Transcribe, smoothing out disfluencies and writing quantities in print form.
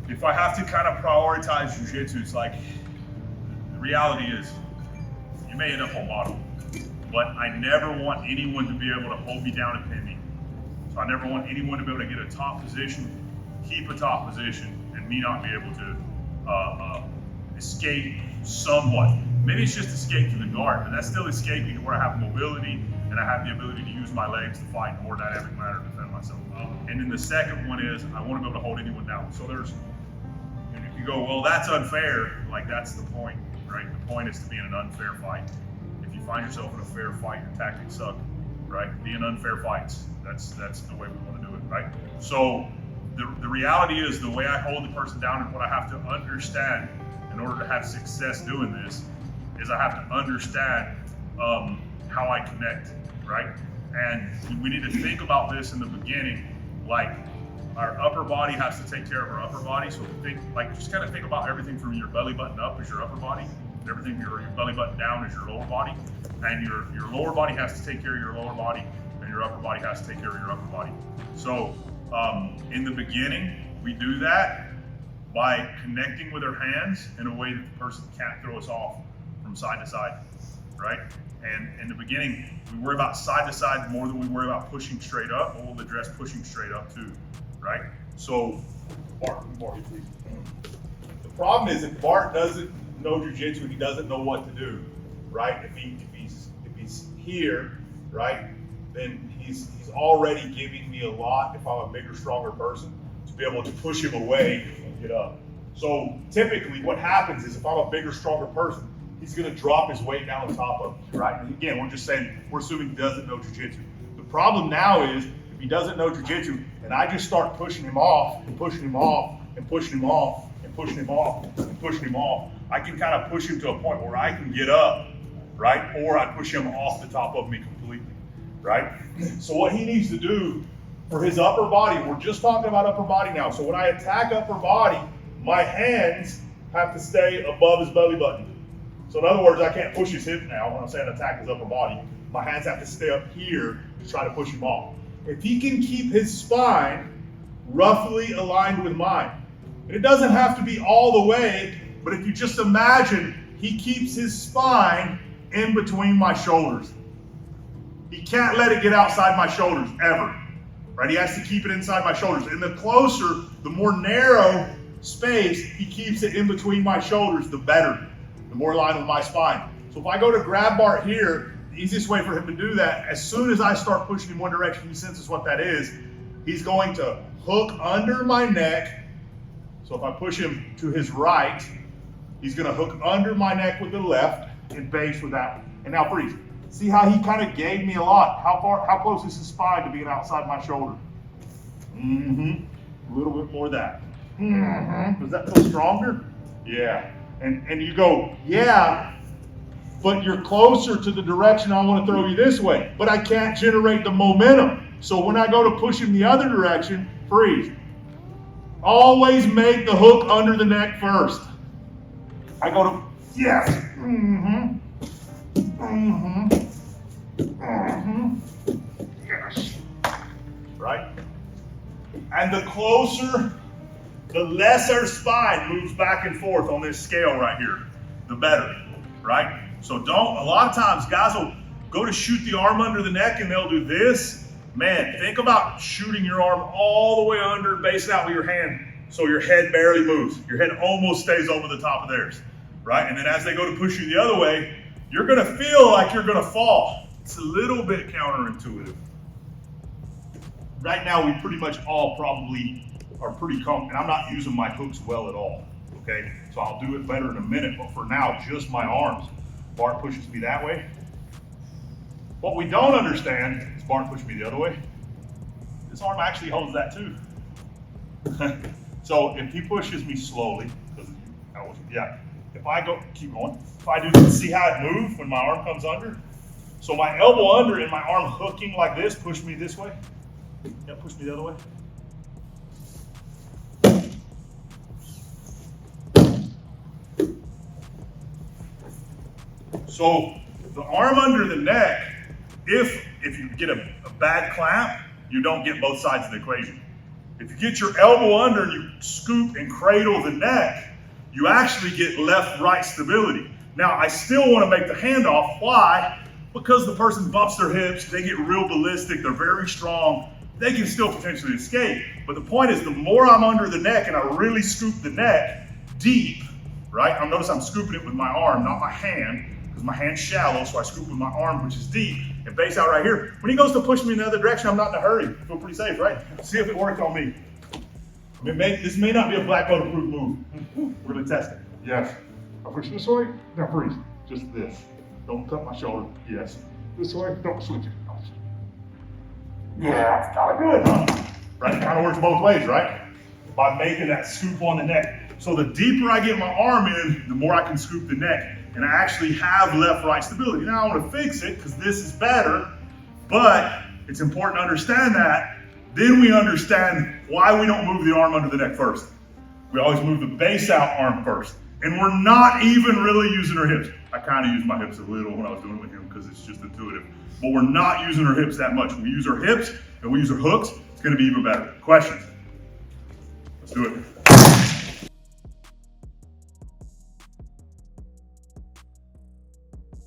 if I have to kind of prioritize jiu-jitsu, it's like, the reality is, you may end up on bottom, but I never want anyone to be able to hold me down and pin me. So I never want anyone to be able to get a top position, keep a top position, and me not be able to escape somewhat. Maybe it's just escape to the guard, but that's still escaping to where I have mobility and I have the ability to use my legs to fight in more dynamic manner to defend myself. And then the second one is I want to be able to hold anyone down. So there's, and if you go, well, that's unfair, like that's the point, right? The point is to be in an unfair fight. If you find yourself in a fair fight, your tactics suck, right? Be in unfair fights. That's the way we want to do it, right? So the reality is the way I hold the person down and what I have to understand in order to have success doing this is I have to understand how I connect, right? And we need to think about this in the beginning, like our upper body has to take care of our upper body. So think, like, just kind of think about everything from your belly button up as your upper body, everything your belly button down is your lower body, and your lower body has to take care of your lower body, and your upper body has to take care of your upper body. So in the beginning, we do that by connecting with our hands in a way that the person can't throw us off from side to side, right? And in the beginning, we worry about side to side more than we worry about pushing straight up, but we'll address pushing straight up too, right? So, Bart, please. The problem is if Bart doesn't know jiu-jitsu, he doesn't know what to do, right? If he's here, right, then he's already giving me a lot if I'm a bigger, stronger person to be able to push him away and get up. So typically what happens is if I'm a bigger, stronger person, he's gonna drop his weight down on top of me, right? And again, we're just saying, we're assuming he doesn't know jiu-jitsu. The problem now is if he doesn't know jiu-jitsu and I just start pushing him off and pushing him off and pushing him off and pushing him off and pushing him off, I can kind of push him to a point where I can get up, right? Or I push him off the top of me completely, right? So what he needs to do for his upper body, we're just talking about upper body now. So when I attack upper body, my hands have to stay above his belly button. So in other words, I can't push his hip now when I'm saying attack his upper body. My hands have to stay up here to try to push him off. If he can keep his spine roughly aligned with mine, and it doesn't have to be all the way, but if you just imagine he keeps his spine in between my shoulders. He can't let it get outside my shoulders ever, right? He has to keep it inside my shoulders. And the closer, the more narrow space he keeps it in between my shoulders, the better, the more aligned with my spine. So if I go to grab Bart here, the easiest way for him to do that, as soon as I start pushing him one direction, he senses what that is. He's going to hook under my neck. So if I push him to his right, he's gonna hook under my neck with the left and base with that one. And now freeze. See how he kind of gave me a lot. How close is his spine to being outside my shoulder? A little bit more of that. Does that feel stronger? Yeah. And you go, yeah, but you're closer to the direction I want to throw you this way, but I can't generate the momentum. So when I go to push him the other direction, freeze. Always make the hook under the neck first. I go to, yes. Yes. Right? And the closer, the less our spine moves back and forth on this scale right here, the better, right? So a lot of times guys will go to shoot the arm under the neck and they'll do this. Man, think about shooting your arm all the way under and basing out with your hand so your head barely moves. Your head almost stays over the top of theirs, right? And then as they go to push you the other way, you're gonna feel like you're gonna fall. It's a little bit counterintuitive. Right now, we pretty much all probably are pretty confident. I'm not using my hooks well at all, okay? So I'll do it better in a minute, but for now, just my arms. Bart pushes me that way. What we don't understand is Bart pushes me the other way. This arm actually holds that too. So if he pushes me slowly, if I go, keep going. If I do, see how it moves when my arm comes under? So my elbow under and my arm hooking like this, push me this way. Yeah, push me the other way. So the arm under the neck, if you get a bad clamp, you don't get both sides of the equation. If you get your elbow under and you scoop and cradle the neck, you actually get left-right stability. Now, I still want to make the handoff. Why? Because the person bumps their hips, they get real ballistic, they're very strong, they can still potentially escape. But the point is, the more I'm under the neck and I really scoop the neck deep, right? Notice I'm scooping it with my arm, not my hand, because my hand's shallow, so I scoop with my arm, which is deep, and base out right here. When he goes to push me in the other direction, I'm not in a hurry. I feel pretty safe, right? See if it worked on me. This may not be a black belt approved move. We're gonna test it. Yes. I push this way, now freeze. Just this. Don't cut my shoulder. Yes. This way, don't switch it. Yeah, it's kind of good, huh? Right, it kind of works both ways, right? By making that scoop on the neck. So the deeper I get my arm in, the more I can scoop the neck. And I actually have left-right stability. Now I want to fix it because this is better, but it's important to understand that. Then we understand why we don't move the arm under the neck first. We always move the base out arm first. And we're not even really using our hips. I kind of used my hips a little when I was doing it with him because it's just intuitive. But we're not using our hips that much. We use our hips and we use our hooks. It's going to be even better. Questions? Let's do it.